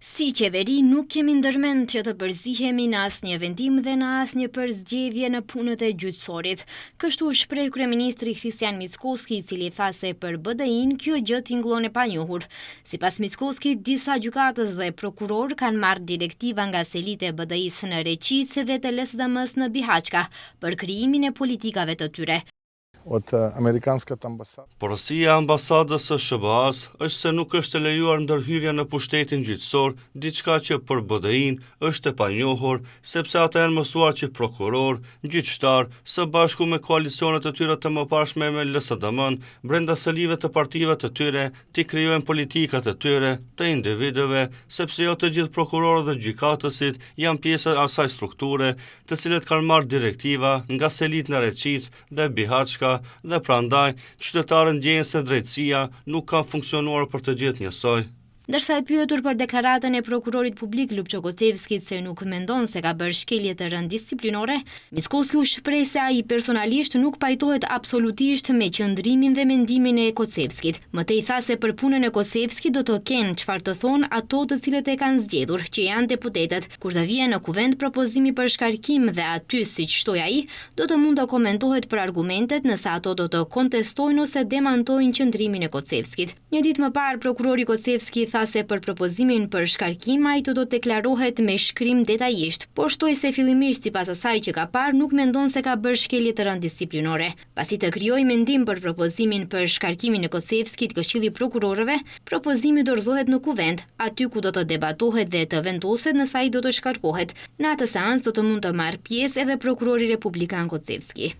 Si qeveri nuk kemi ndërmend që të përzihemi në asnjë vendim dhe në asnjë përzgjedhje në punët e gjyqësorit. Kështu shpreh kryeministri Kristian Mickoski, i cili tha se për BDI-n kjo gjë tingëllon e panjohur. Sipas Mickoskit, disa gjykatës dhe prokuror kanë marrë direktiva nga selit e BDI-s në Reqicë dhe të LSDM-s në Bihaçka për krijimin e politikave të tyre. Porosia e ambasadës së SBA-s është se nuk është e lejuar ndërhyrja në pushtetin gjyqësor, diçka që për BDI-n është e panjohur, sepse ata janë mësuar që prokuror, gjyqtar, së bashku me koalicionet të tyre të mëparshme me LSDM-n, brenda selive të partive të tyre, t'i krijojnë politikat të tyre, të individëve, sepse jo të gjithë prokurorët dhe gjykatësit janë pjesë e asaj strukture, të cilët kanë marrë direktiva nga selit në Reqicë dhe Bihaçka, dhe prandaj qytetarët ndjejnë se drejtësia nuk ka funksionuar për të gjithë njësoj. Ndërsa e pyetur për deklaratën e prokurorit publik Lupço Kocevskit se nuk mendon se ka bërë shkelje të rënd disiplinore, Mickoski u shpreh se ai personalisht nuk pajtohet absolutisht me qëndrimin dhe mendimin e Kocevskit. Mëtej tha se për punën e Kocevskit do të kenë çfarë të thonë ato të cilët e kanë zgjedhur, që janë deputetët. Kur të vijë në kuvent propozimi për shkarkim dhe aty, siç shtoi ai, do të mund të komentohet për argumentet nëse ato do të kontestojnë ose demantojnë qëndrimin e Kocevskit. Një ditë më parë prokurori Kocevski tha se për propozimin për shkarkim ai do të deklarohet me shkrim detajisht, por shtoi se fillimisht sipas asaj që ka parë nuk mendon se ka bërë shkelje të rënd disiplinore. Pasi të krijojë mendim për propozimin për shkarkimin e Kocevskit, Këshilli i Prokurorëve, propozimi dorëzohet në kuvent, aty ku do të debatohet dhe të vendoset nëse ai do të shkarkohet. Në atë seancë do të mund të marrë pjesë edhe prokurori republikan Kocevski.